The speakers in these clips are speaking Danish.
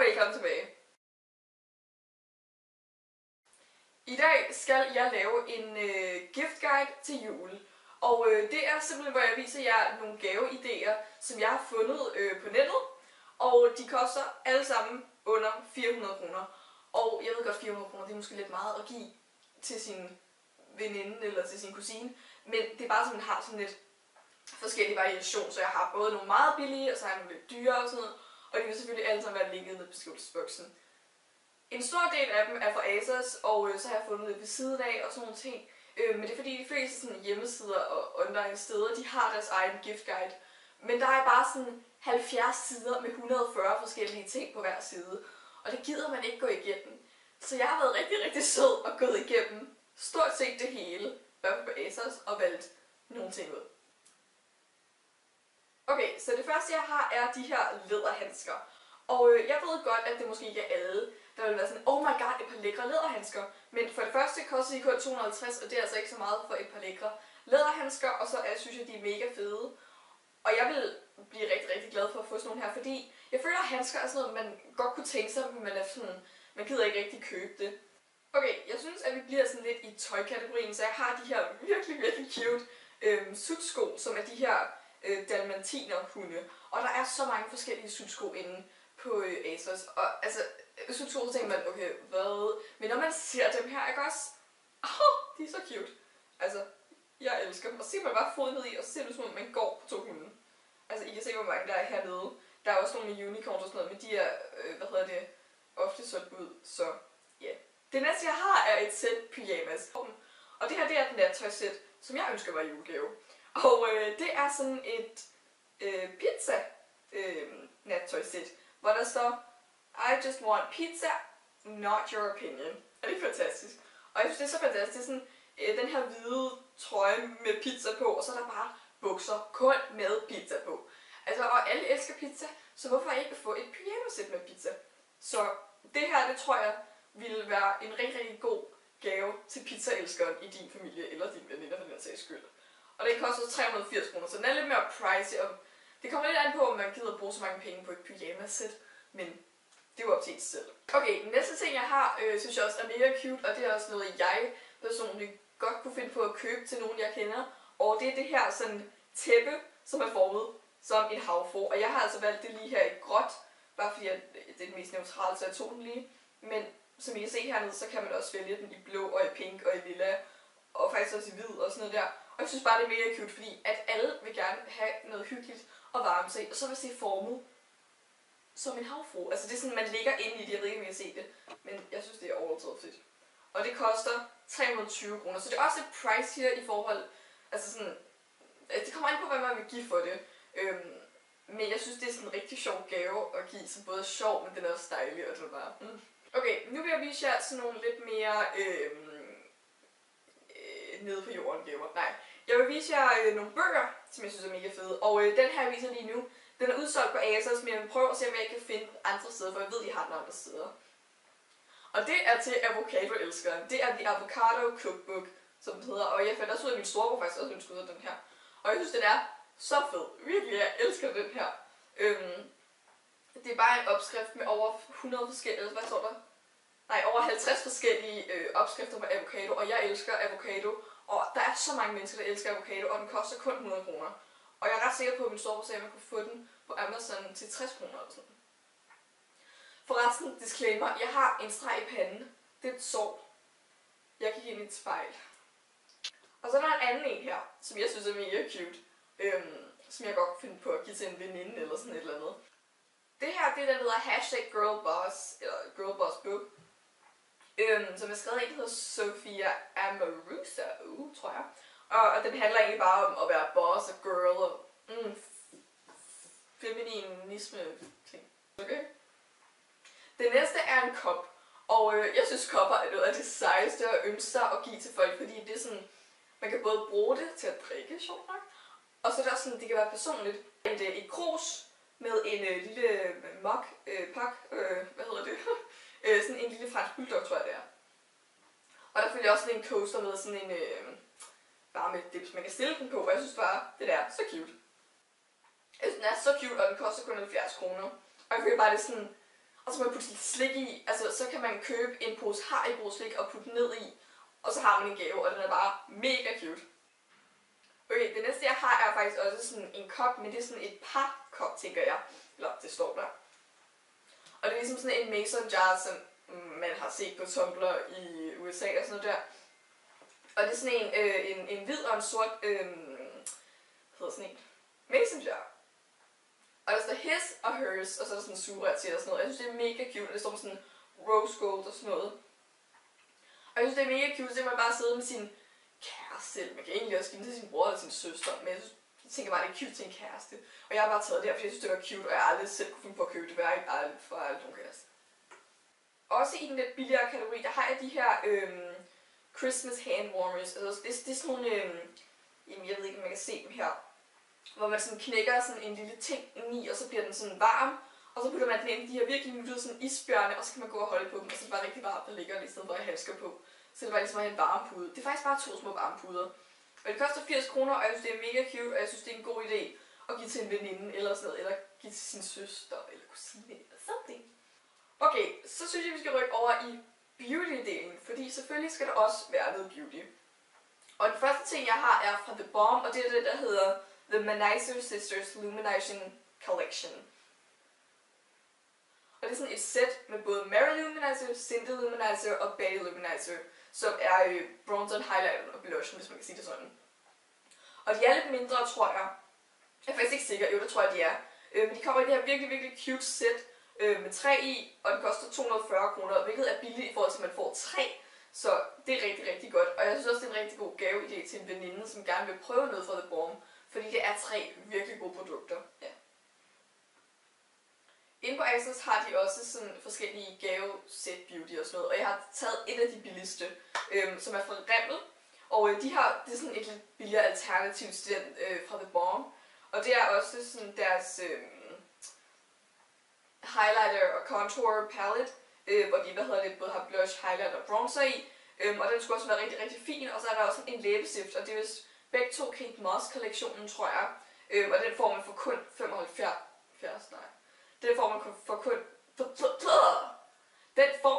velkommen tilbage. I dag skal jeg lave en gift guide til jul. Og det er simpelthen, hvor jeg viser jer nogle gaveidéer, som jeg har fundet på nettet. Og de koster alle sammen under 400 kroner. Og jeg ved godt, 400 kroner det er måske lidt meget at give til sin veninde eller til sin kusine. Men det er bare sådan, man har sådan lidt forskellige variationer. Så jeg har både nogle meget billige, og så har jeg nogle lidt dyre og sådan noget. Og de vil selvfølgelig alle sammen være linket ned i beskrivelsesboksen. En stor del af dem er fra ASOS, og så har jeg fundet det ved siden af og sådan nogle ting. Men det er fordi de fleste sådan hjemmesider og online steder, de har deres egen gift guide. Men der er bare sådan 70 sider med 140 forskellige ting på hver side. Og det gider man ikke gå igennem. Så jeg har været rigtig, rigtig sød og gået igennem stort set det hele, i hvert fald på ASOS, og valgt nogle ting ud. Okay, så det første jeg har er de her læderhandsker. Og jeg ved godt, at det måske ikke er alle, der vil være sådan, oh my god, et par lækre læderhandsker. Men for det første koster de kun 250, og det er altså ikke så meget for et par lækre læderhandsker. Og så synes jeg, de er mega fede. Og jeg vil blive rigtig, rigtig glad for at få sådan nogle her, fordi jeg føler, at handsker er sådan noget, man godt kunne tænke sig, men man gider ikke rigtig købe det. Okay, jeg synes, at vi bliver sådan lidt i tøjkategorien, så jeg har de her virkelig, virkelig cute sutsko, som er de her dalmatinerhunde. Og der er så mange forskellige sutsko inde på ASOS. Og altså, sutsko, så tænker man, okay, hvad? Men når man ser dem her, ikke også? De er så cute. Altså, jeg elsker dem. Og så ser man bare foden ned i, og så ser det ud som om man går på to hunde. Altså, I kan se, hvor mange der er hernede. Der er også nogle med unicorns og sådan noget, men de er, ofte solgt ud, så ja. Yeah. Det næste, jeg har, er et sæt pyjamas. Og det her, det er et nattøjsæt, som jeg ønsker var julegave. Og det er sådan et pizza nattøjsæt, hvor der står, I just want pizza, not your opinion. Og det er fantastisk. Og jeg synes, det er så fantastisk. Sådan, den her hvide trøje med pizza på, og så er der bare bukser kun med pizza på. Altså, og alle elsker pizza, så hvorfor ikke få et pyjamasæt med pizza? Så det her, det tror jeg, ville være en rigtig, rigtig god gave til pizzaelskeren i din familie, eller din veninder for den sags skyld. Og den koster 380 kroner, så den er lidt mere pricey, og det kommer lidt an på, om man gider bruge så mange penge på et pyjamasæt, men det er jo op til ens selv. Okay, næste ting jeg har, synes jeg også er mega cute, og det er også noget, jeg personligt godt kunne finde på at købe til nogen, jeg kender. Og det er det her sådan tæppe, som er formet som en havfrue. Og jeg har altså valgt det lige her i gråt, bare fordi det er det mest neutrale, så jeg tog den lige. Men som I kan se hernede, så kan man også vælge den i blå og i pink og i lilla, og faktisk også i hvid og sådan noget der. Og jeg synes bare, det er mega cute, fordi at alle vil gerne have noget hyggeligt og varme sig, og så vil det se formet som en havfrue. Altså det er sådan, man ligger inde i det, jeg ved ikke, om I kan se det, men jeg synes, det er overtaget fedt. Og det koster 320 kroner, så det er også et price her i forhold, altså sådan, det kommer an på, hvad man vil give for det. Men jeg synes, det er sådan en rigtig sjov gave at give, som både er sjov, men den er også dejlig, og det er bare Okay, nu vil jeg vise jer sådan nogle lidt mere nede på jorden gaver. Nej, jeg vil vise jer nogle bøger, som jeg synes er mega fede. Og den her, jeg viser lige nu, den er udsolgt på ASOS, men jeg vil prøve at se, om jeg kan finde andre steder, for jeg ved, de har den andre steder. Og det er til avocado-elskeren. Det er The Avocado Cookbook, som den hedder. Og jeg fandt også ud af, min storebror faktisk også ønskede den her. Og jeg synes, den er så fed. Virkelig, jeg elsker den her. Det er bare en opskrift med over 100 forskellige, hvad står der? Nej, over 50 forskellige opskrifter på avocado, og jeg elsker avocado. Og der er så mange mennesker, der elsker avocado, og den koster kun 100 kroner. Og jeg er ret sikker på, at min storebror sagde, at man kunne få den på Amazon til 60 kroner eller sådan. Forresten, disclaimer, jeg har en streg i panden. Det er et sår. Jeg gik ind i et spejl. Og så er der en anden en her, som jeg synes er mega cute. Som jeg godt kan finde på at give til en veninde eller sådan et eller andet. Det her, det er den, der hedder #girlboss, eller girlbossbook. Som er skrevet af en, der hedder Sofia Amoruso, tror jeg. Og den handler egentlig bare om at være boss og girl og feminisme ting. Okay? Det næste er en kop. Og jeg synes kopper er noget af det sejeste at ønske sig at give til folk, fordi det er sådan, man kan både bruge det til at drikke, sjovt nok, og så er det også sådan, det kan være personligt. Et krus med en lille sådan en lille fransk bulldog, tror jeg det er. Og der følger også sådan en coaster med sådan en varmedips, man kan stille den på, og jeg synes bare, det er så cute. Jeg synes, den er så cute, og den koster kun 70 kroner. Og jeg føler bare, det er sådan, og så kan man putte lidt slik i. Altså, så kan man købe en pose Haribo slik og putte ned i, og så har man en gave, og den er bare mega cute. Okay, det næste jeg har er faktisk også sådan en kop, men det er sådan et par-kop, tænker jeg. Eller, det står der. Og det er ligesom sådan en mason jar, som man har set på Tumblr i USA og sådan noget der. Og det er sådan en hvid og en sort, hvad hedder sådan en? Mason jar. Og der står his og hers, og så er der sådan en sugerør til og sådan noget. Jeg synes, det er mega cute, og det står med sådan rose gold og sådan noget. Og jeg synes, det er mega cute, så kan man bare sidde med sin kæreste. Man kan egentlig også give den til sin bror eller sin søster, men jeg tænker bare, det er cute til en kæreste. Og jeg har bare taget det her, fordi jeg synes, det var cute, og jeg aldrig selv kunne finde på at købe det, jeg ikke aldrig for nogen kæreste. Også i den lidt billigere kategori, der har jeg de her Christmas hand warmers. Altså, det er sådan nogle, jamen jeg ved ikke, om man kan se dem her, hvor man sådan knækker sådan en lille ting i, og så bliver den sådan varm. Og så putter man den ind i de her virkelig nuttede sådan isbjørne, og så kan man gå og holde på dem, og så er det bare rigtig varmt, der ligger i stedet for at have handsker på. Så det var ligesom en varmepude. Det er faktisk bare 2 små varmepuder. Og det koster 80 kroner, og jeg synes, det er mega cute, og jeg synes, det er en god idé at give til en veninde eller sådan noget, eller give til sin søster eller kusine eller something. Okay, så synes jeg, vi skal rykke over i beauty-delen, fordi selvfølgelig skal der også være noget beauty. Og den første ting, jeg har, er fra The Balm, og det er det, der hedder The Manizer Sisters Luminizing Collection. Og det er sådan et sæt med både Mary Luminizer, Cindy Luminizer og Betty Luminizer, som er bronzer, highlighter og blushen, hvis man kan sige det sådan. Og de er lidt mindre, tror jeg. Jeg er faktisk ikke sikker, jo det tror jeg, de er. Men de kommer i det her virkelig, virkelig cute sæt med 3 i, og det koster 240 kroner, hvilket er billigt i forhold til, at man får 3. Så det er rigtig, rigtig godt. Og jeg synes også, det er en rigtig god gaveidé til en veninde, som gerne vil prøve noget fra The Balm, fordi det er 3 virkelig gode produkter. Ja. Inde på ASOS har de også sådan forskellige gavesæt beauty og sådan noget, og jeg har taget et af de billigste, som er fra Rimmel. Og det er sådan et lidt billigere alternativ til den fra The Balm. Og det er også sådan deres highlighter og contour palette, hvor de både har blush, highlighter og bronzer i. Og den skulle også være rigtig, rigtig fin. Og så er der også en læbestift, og det er vist begge to Kate Moss-kollektionen, tror jeg. Og den får man for kun 75. Den får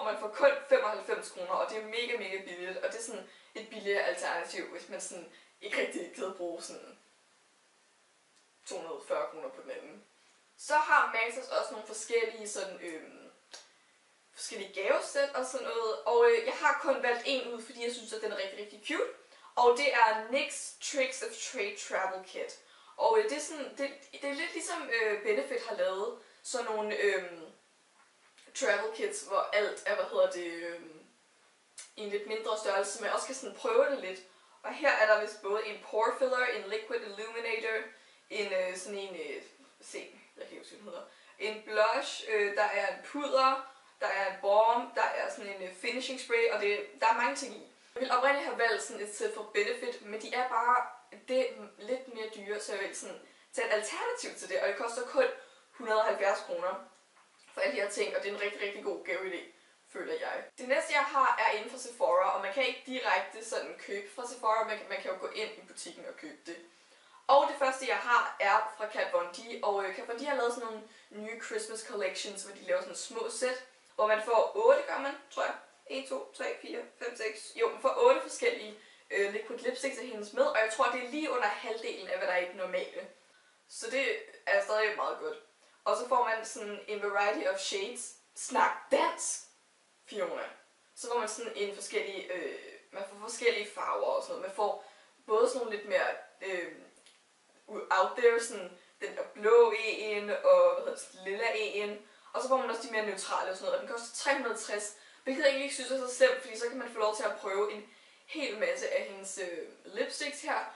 man for kun 95 kroner, og det er mega, mega billigt. Og det er sådan et billigere alternativ, hvis man sådan ikke rigtig gider bruge sådan 240 kroner på den anden. Så har Matas også nogle forskellige sådan, forskellige gavesæt og sådan noget. Og jeg har kun valgt en ud, fordi jeg synes, at den er rigtig, rigtig cute. Og det er NYX Tricks of Trade Travel Kit. Og det er sådan, det er lidt ligesom Benefit har lavet sådan nogle travel kits, hvor alt er, i en lidt mindre størrelse, så man også kan sådan prøve det lidt. Og her er der vist både en pore filler, en liquid illuminator, en sådan en, jeg kan ikke huske, hvad den hedder, en blush, der er en pudder, der er en balm, der er sådan en finishing spray, og der er mange ting i. Jeg vil oprindeligt have valgt sådan et sæt for Benefit, men de er bare lidt mere dyre, så jeg vil sådan tage et alternativ til det, og det koster kun 170 kroner for alle de her ting, og det er en rigtig, rigtig god gaveidé, føler jeg. Det næste jeg har er inden for Sephora, og man kan ikke direkte sådan købe fra Sephora, man kan jo gå ind i butikken og købe det. Og det første jeg har er fra Kat Von D, og Kat Von D har lavet sådan nogle nye Christmas collections, hvor de laver sådan små sæt, hvor man får 8, gør man, tror jeg. 1, 2, 3, 4, 5, 6, jo, man får 8 forskellige liquid lipsticks af hendes med, og jeg tror det er lige under halvdelen af hvad der er i det normale. Så det er stadig meget godt. Og så får man sådan en variety of shades. Snak dansk, Fiona. Så får man sådan en man får forskellige farver og sådan noget. Man får både sådan nogle lidt mere out there, sådan den der blå en og lilla en. Og så får man også de mere neutrale og sådan noget. Og den koster 360, hvilket jeg egentlig ikke synes er så slemt, fordi så kan man få lov til at prøve en hel masse af hendes lipsticks her.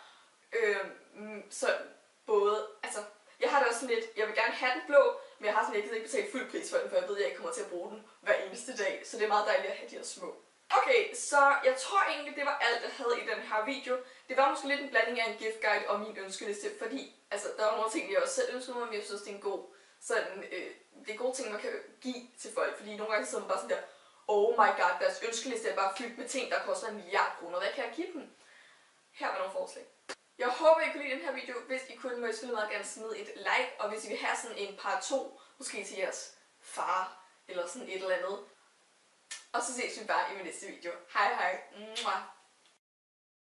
Så både, altså, jeg har det også sådan lidt, jeg vil gerne have den blå, men jeg har sådan, jeg gider ikke betale fuld pris for den, for jeg ved, at jeg ikke kommer til at bruge den hver eneste dag. Så det er meget dejligt at have de her små. Okay, så jeg tror egentlig, det var alt, jeg havde i den her video. Det var måske lidt en blanding af en gift guide og min ønskeliste, fordi altså, der var nogle ting, jeg også selv ønskede mig, men jeg synes, det er en god sådan, det er gode ting, man kan give til folk, fordi nogle gange sidder man bare sådan der, oh my god, deres ønskeliste er bare fyldt med ting, der koster 1 milliard kroner. Hvad kan jeg give dem? Her var nogle forslag. Jeg håber, I kunne lide den her video. Hvis I kunne, må I selvfølgelig meget gerne smide et like, og hvis I vil have sådan en part 2, måske til jeres far, eller sådan et eller andet. Og så ses vi bare i min næste video. Hej hej. Mwah.